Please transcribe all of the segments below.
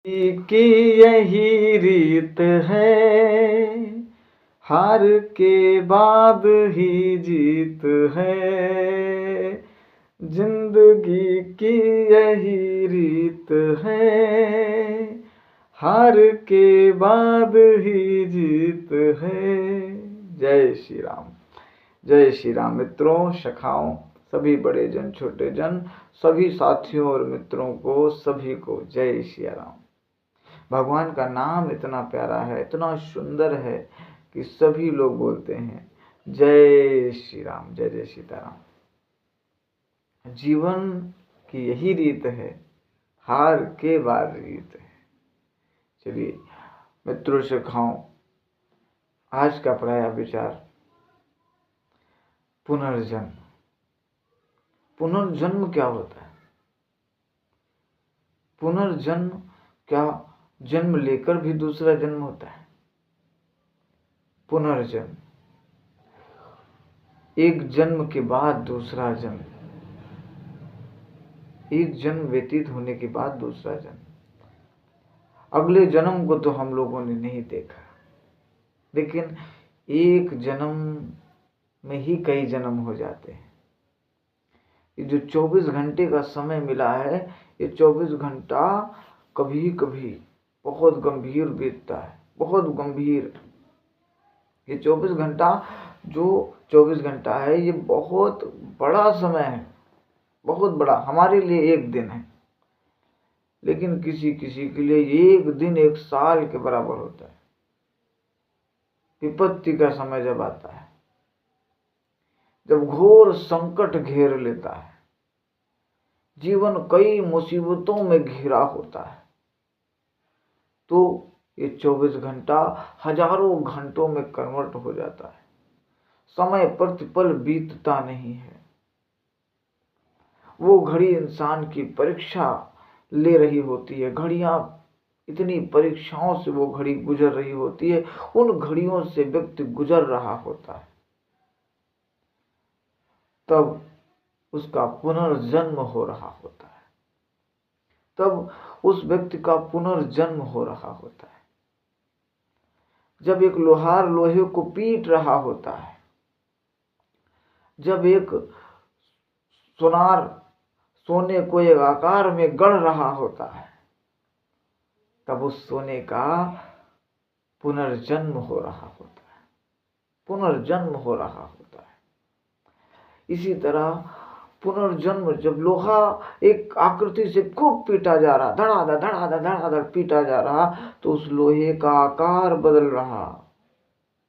की यही रीत है, हार के बाद ही जीत है। जिंदगी की यही रीत है, हार के बाद ही जीत है। जय श्री राम। जय श्री राम। मित्रों, सखाओं, सभी बड़े जन छोटे जन, सभी साथियों और मित्रों को, सभी को जय श्री राम। भगवान का नाम इतना प्यारा है, इतना सुंदर है कि सभी लोग बोलते हैं जय श्री राम, जय जय सीताराम। जीवन की यही रीत है, हार के बाद रीत है। चलिए मित्रों, सखाओं, आज का पढ़ाया विचार पुनर्जन्म। पुनर्जन्म क्या होता है? पुनर्जन्म क्या जन्म लेकर भी दूसरा जन्म होता है? पुनर्जन्म, एक जन्म के बाद दूसरा जन्म, एक जन्म व्यतीत होने के बाद दूसरा जन्म। अगले जन्म को तो हम लोगों ने नहीं देखा, लेकिन एक जन्म में ही कई जन्म हो जाते हैं। ये जो 24 घंटे का समय मिला है, ये 24 घंटा कभी कभी बहुत गंभीर बीतता है, बहुत गंभीर। ये 24 घंटा, जो 24 घंटा है, ये बहुत बड़ा समय है, बहुत बड़ा। हमारे लिए एक दिन है, लेकिन किसी किसी के लिए एक दिन 1 साल के बराबर होता है। विपत्ति का समय जब आता है, जब घोर संकट घेर लेता है, जीवन कई मुसीबतों में घिरा होता है, तो ये 24 घंटा हजारों घंटों में कन्वर्ट हो जाता है। समय प्रतिपल बीतता नहीं है। वो घड़ी इंसान की परीक्षा ले रही होती है। घड़ियां, इतनी परीक्षाओं से वो घड़ी गुजर रही होती है, उन घड़ियों से व्यक्ति गुजर रहा होता है। तब उसका पुनर्जन्म हो रहा होता है, तब उस व्यक्ति का पुनर्जन्म हो रहा होता है। जब एक लोहार लोहे को पीट रहा होता है, जब एक सोनार सोने को एक आकार में गढ़ रहा होता है, तब उस सोने का पुनर्जन्म हो रहा होता है, पुनर्जन्म हो रहा होता है। इसी तरह पुनर्जन्म, जब लोहा एक आकृति से खूब पीटा जा रहा, धड़ाधड़ धड़ाधड़ धड़ाधड़ पीटा जा रहा, तो उस लोहे का आकार बदल रहा,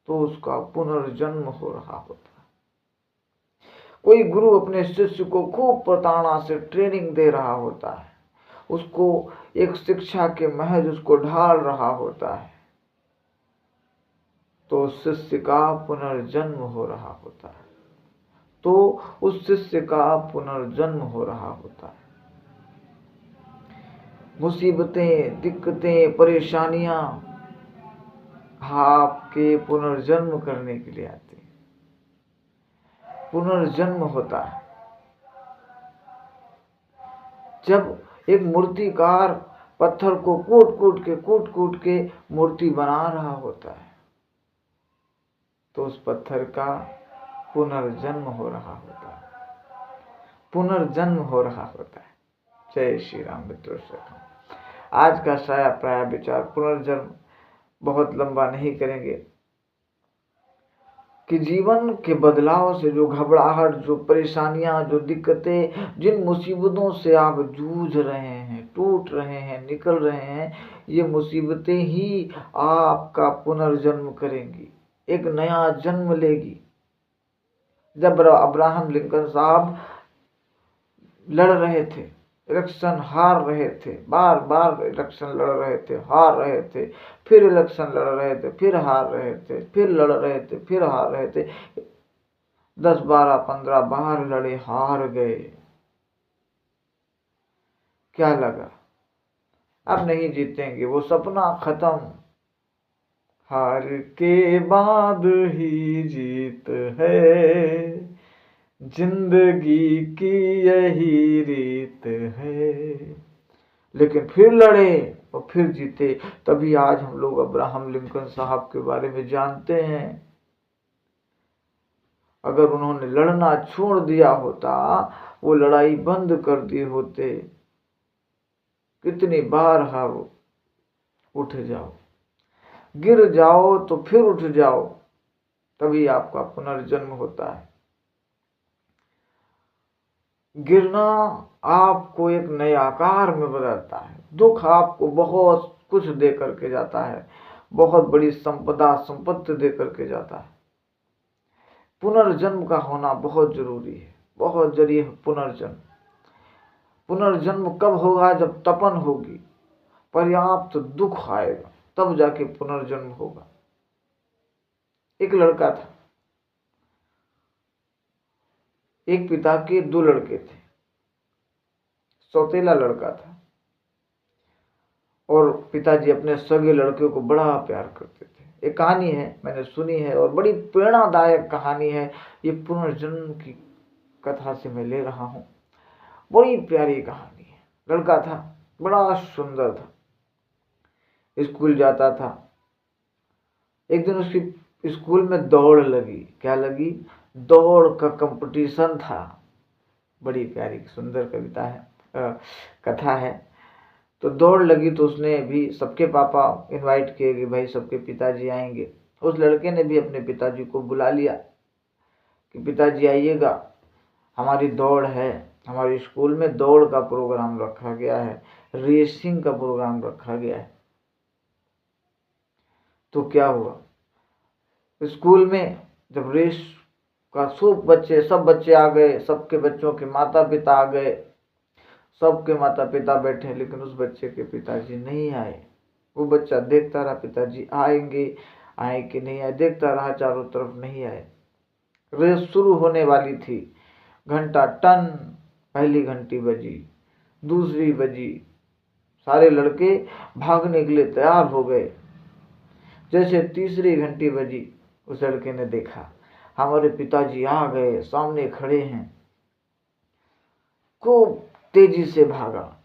तो उसका पुनर्जन्म हो रहा होता है। कोई गुरु अपने शिष्य को खूब प्रताड़ना से ट्रेनिंग दे रहा होता है, उसको एक शिक्षा के महज उसको ढाल रहा होता है, तो शिष्य का पुनर्जन्म हो रहा होता है, तो उस शिष्य का पुनर्जन्म हो रहा होता है। मुसीबतें, दिक्कतें, परेशानियां आपके पुनर्जन्म करने के लिए आती है। पुनर्जन्म होता है जब एक मूर्तिकार पत्थर को कूट कूट के मूर्ति बना रहा होता है, तो उस पत्थर का पुनर्जन्म हो रहा होता है, पुनर्जन्म हो रहा होता है। जय श्री राम। मित्रों, आज का साया प्राय विचार पुनर्जन्म बहुत लंबा नहीं करेंगे कि जीवन के बदलाव से जो घबराहट, जो परेशानियां, जो दिक्कतें, जिन मुसीबतों से आप जूझ रहे हैं, टूट रहे हैं, निकल रहे हैं, ये मुसीबतें ही आपका पुनर्जन्म करेंगी, एक नया जन्म लेगी। जब अब्राहम लिंकन साहब लड़ रहे थे, इलेक्शन हार रहे थे, बार बार इलेक्शन लड़ रहे थे, हार रहे थे, फिर इलेक्शन लड़ रहे थे, फिर हार रहे थे, फिर लड़ रहे थे, फिर हार रहे थे, 10, 12, 15 बार लड़े, हार गए। क्या लगा? अब नहीं जीतेंगे, वो सपना खत्म। हार के बाद ही जीत है, जिंदगी की यही रीत है। लेकिन फिर लड़े, और फिर जीते। तभी आज हम लोग अब्राहम लिंकन साहब के बारे में जानते हैं। अगर उन्होंने लड़ना छोड़ दिया होता, वो लड़ाई बंद कर दिए होते, कितनी बार हारो, उठ जाओ, गिर जाओ तो फिर उठ जाओ, तभी आपका पुनर्जन्म होता है। गिरना आपको एक नए आकार में बदलता है। दुख आपको बहुत कुछ दे करके जाता है, बहुत बड़ी संपदा संपत्ति दे करके जाता है। पुनर्जन्म का होना बहुत जरूरी है, बहुत जरूरी है पुनर्जन्म। पुनर्जन्म कब होगा? जब तपन होगी, पर्याप्त दुख आएगा, तब जाके पुनर्जन्म होगा। एक लड़का था, एक पिता के 2 लड़के थे, सौतेला लड़का था, और पिताजी अपने सगे लड़के को बड़ा प्यार करते थे। एक कहानी है, मैंने सुनी है, और बड़ी प्रेरणादायक कहानी है। ये पुनर्जन्म की कथा से मैं ले रहा हूँ। बड़ी प्यारी कहानी है। लड़का था, बड़ा सुंदर था, स्कूल जाता था। एक दिन उसकी स्कूल में दौड़ लगी। क्या लगी? दौड़ का कंपटीशन था। बड़ी प्यारी सुंदर कविता है, कथा है। तो दौड़ लगी तो उसने भी सबके पापा इनवाइट किए कि भाई सबके पिताजी आएंगे। उस लड़के ने भी अपने पिताजी को बुला लिया कि पिताजी आइएगा, हमारी दौड़ है, हमारे स्कूल में दौड़ का प्रोग्राम रखा गया है, रेसिंग का प्रोग्राम रखा गया है। तो क्या हुआ, स्कूल में जब रेस का सब बच्चे आ गए, सबके बच्चों के माता पिता आ गए, सबके माता पिता बैठे, लेकिन उस बच्चे के पिताजी नहीं आए। वो बच्चा देखता रहा पिताजी आएंगे आए कि नहीं आए, देखता रहा चारों तरफ नहीं आए। रेस शुरू होने वाली थी, घंटा टन, पहली घंटी बजी, दूसरी बजी, सारे लड़के भागने के लिए तैयार हो गए। जैसे तीसरी घंटी बजी, उस लड़के ने देखा हमारे पिताजी आ गए, सामने खड़े हैं। खूब तेजी से भागा।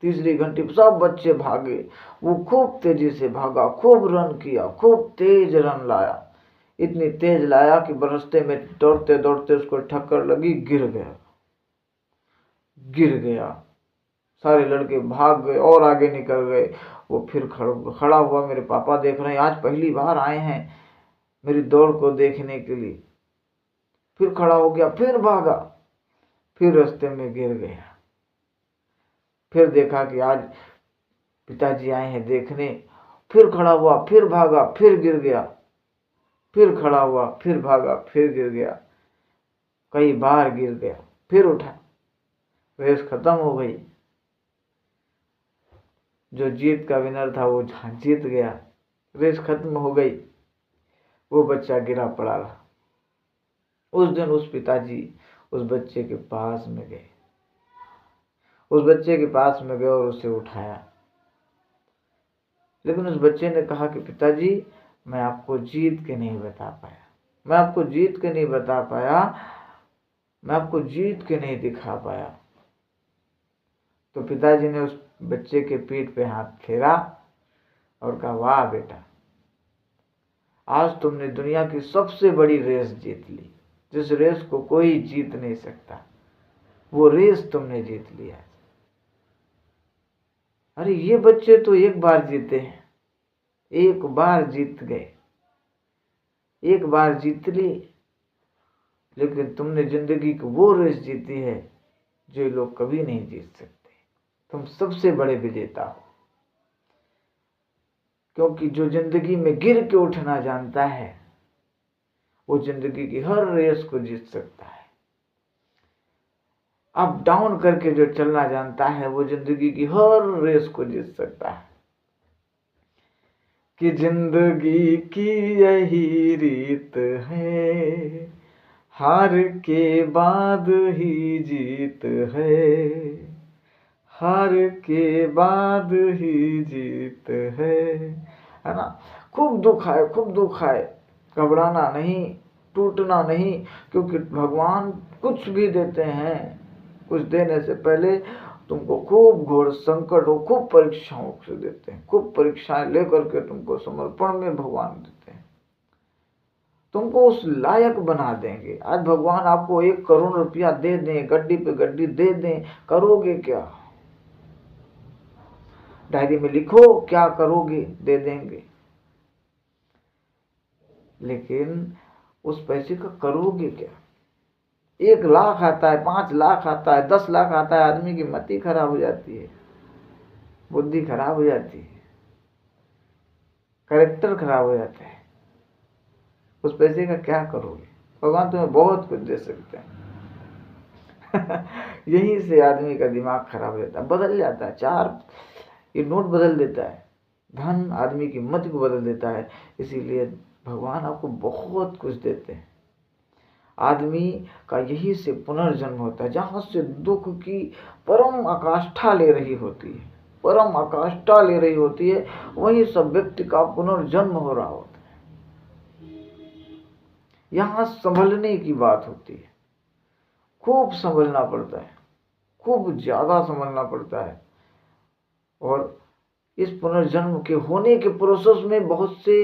तीसरी घंटी सब बच्चे भागे, वो खूब तेजी से भागा, खूब रन किया, खूब तेज रन लाया, इतनी तेज लाया कि रास्ते में दौड़ते दौड़ते उसको ठक्कर लगी, गिर गया। सारे लड़के भाग गए और आगे निकल गए। वो फिर खड़ा हुआ, मेरे पापा देख रहे हैं, आज पहली बार आए हैं मेरी दौड़ को देखने के लिए। फिर खड़ा हो गया, फिर भागा, फिर रास्ते में गिर गया। फिर देखा कि आज पिताजी आए हैं देखने, फिर खड़ा हुआ, फिर भागा, फिर गिर गया, फिर खड़ा हुआ, फिर भागा, फिर गिर गया, कई बार गिर गया, फिर उठा। रेस खत्म हो गई। जो जीत का विनर था वो जीत गया। रेस खत्म हो गई, वो बच्चा गिरा पड़ा रहा। उस दिन उस पिताजी उस बच्चे के पास में गए, और उसे उठाया। लेकिन उस बच्चे ने कहा कि पिताजी मैं आपको जीत के नहीं बता पाया, मैं आपको जीत के नहीं दिखा पाया। तो पिताजी ने उस बच्चे के पीठ पे हाथ फेरा और कहा, वाह बेटा, आज तुमने दुनिया की सबसे बड़ी रेस जीत ली, जिस रेस को कोई जीत नहीं सकता, वो रेस तुमने जीत लिया। अरे ये बच्चे तो एक बार जीते हैं, एक बार जीत गए, एक बार जीत ली, लेकिन तुमने जिंदगी की वो रेस जीती है जो लोग कभी नहीं जीत सकते। तुम सबसे बड़े विजेता हो, क्योंकि जो जिंदगी में गिर के उठना जानता है वो जिंदगी की हर रेस को जीत सकता है। अप डाउन करके जो चलना जानता है वो जिंदगी की हर रेस को जीत सकता है। कि जिंदगी की यही रीत है, हार के बाद ही जीत है, हार के बाद ही जीत है ना। खूब दुख आए, घबराना नहीं, टूटना नहीं, क्योंकि भगवान कुछ भी देते हैं, कुछ देने से पहले तुमको खूब घोर संकट हो, खूब परीक्षाओं से देते हैं, खूब परीक्षाएं लेकर के तुमको समर्पण में भगवान देते हैं, तुमको उस लायक बना देंगे। आज भगवान आपको 1 करोड़ रुपया दे दें, गड्डी पे गड्डी दे दें, करोगे क्या? डायरी में लिखो क्या करोगे, दे देंगे, लेकिन उस पैसे का करोगे क्या? 1 लाख आता है, 5 लाख आता है, 10 लाख आता है, आदमी की मति खराब हो जाती है, बुद्धि खराब हो जाती है, कैरेक्टर खराब हो जाता है। उस पैसे का क्या करोगे? भगवान तुम्हें बहुत कुछ दे सकते हैं। यहीं से आदमी का दिमाग खराब हो जाता है, बदल जाता है। 4 ये नोट बदल देता है, धन आदमी की मति को बदल देता है। इसीलिए भगवान आपको बहुत कुछ देते हैं। आदमी का यही से पुनर्जन्म होता है, जहाँ से दुख की परम आकाष्ठा ले रही होती है, परम आकाष्ठा ले रही होती है, वही सब व्यक्ति का पुनर्जन्म हो रहा होता है। यहाँ संभलने की बात होती है, खूब संभलना पड़ता है, खूब ज्यादा संभलना पड़ता है। और इस पुनर्जन्म के होने के प्रोसेस में बहुत से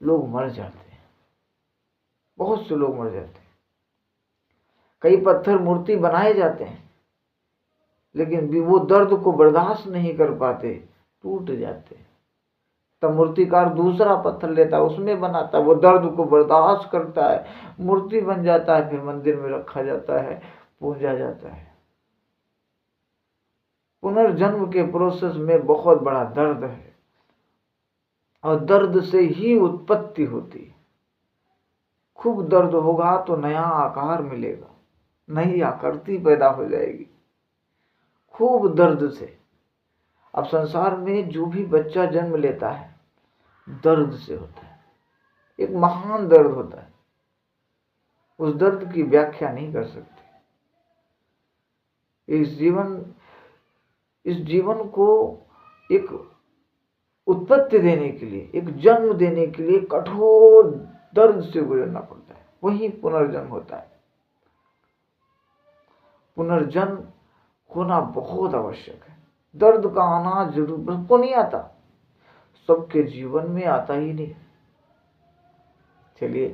लोग मर जाते हैं, बहुत से लोग मर जाते हैं। कई पत्थर मूर्ति बनाए जाते हैं, लेकिन भी वो दर्द को बर्दाश्त नहीं कर पाते, टूट जाते हैं। तब मूर्तिकार दूसरा पत्थर लेता है, उसमें बनाता है, वो दर्द को बर्दाश्त करता है, मूर्ति बन जाता है, फिर मंदिर में रखा जाता है, पूजा जाता है। पुनर्जन्म के प्रोसेस में बहुत बड़ा दर्द है, और दर्द से ही उत्पत्ति होती है। खूब दर्द होगा तो नया आकार मिलेगा, नई आकृति पैदा हो जाएगी, खूब दर्द से। अब संसार में जो भी बच्चा जन्म लेता है, दर्द से होता है, एक महान दर्द होता है, उस दर्द की व्याख्या नहीं कर सकते। इस जीवन को एक उत्पत्ति देने के लिए, एक जन्म देने के लिए कठोर दर्द से गुजरना पड़ता है, वही पुनर्जन्म होता है। पुनर्जन्म होना बहुत आवश्यक है। दर्द का आना जरूर, सबको नहीं आता, सबके जीवन में आता ही नहीं। चलिए,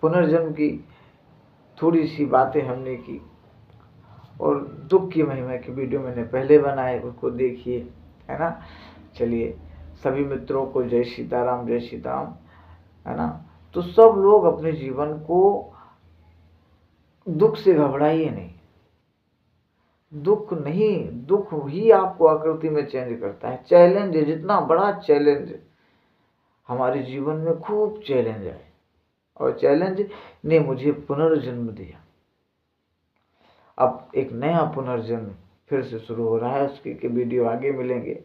पुनर्जन्म की थोड़ी सी बातें हमने की, और दुख की महिमा की वीडियो मैंने पहले बनाए, उसको देखिए, है ना। चलिए, सभी मित्रों को जय सीताराम, जय सीताराम, है ना। तो सब लोग अपने जीवन को दुख से घबराइए नहीं, दुख नहीं, दुख ही आपको आकृति में चेंज करता है। चैलेंज है, जितना बड़ा चैलेंज हमारे जीवन में, खूब चैलेंज है, और चैलेंज ने मुझे पुनर्जन्म दिया। अब एक नया पुनर्जन्म फिर से शुरू हो रहा है, उसकी के वीडियो आगे मिलेंगे।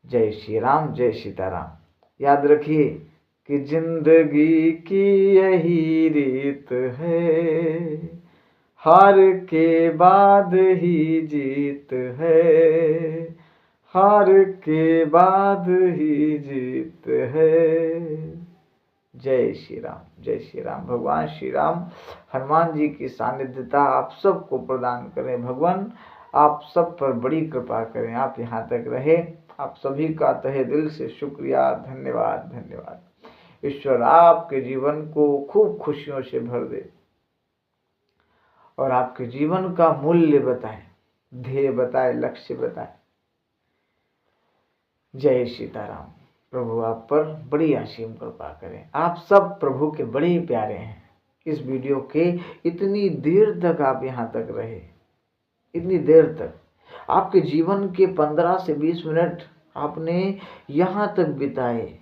जय श्री राम, जय सीताराम। याद रखिए कि जिंदगी की यही रीत है, हार के बाद ही जीत है, हार के बाद ही जीत है। जय श्री राम, जय श्री राम। भगवान श्री राम, हनुमान जी की सानिध्यता आप सबको प्रदान करें। भगवान आप सब पर बड़ी कृपा करें, आप यहाँ तक रहे। आप सभी का तहे दिल से शुक्रिया, धन्यवाद, धन्यवाद। ईश्वर आपके जीवन को खूब खुशियों से भर दे, और आपके जीवन का मूल्य बताए, ध्येय बताए, लक्ष्य बताए। जय सीताराम। प्रभु आप पर बड़ी असीम कृपा करें। आप सब प्रभु के बड़े प्यारे हैं। इस वीडियो के इतनी देर तक आप यहाँ तक रहे, इतनी देर तक आपके जीवन के 15 से 20 मिनट आपने यहाँ तक बिताए।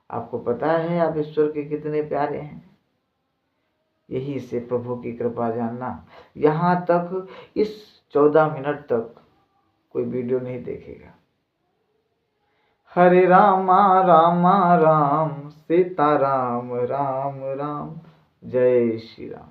आपको पता है आप ईश्वर के कितने प्यारे हैं। यही से प्रभु की कृपा जानना। यहाँ तक इस 14 मिनट तक कोई वीडियो नहीं देखेगा। हरे रामा रामा राम, सीता राम राम राम। जय श्री राम।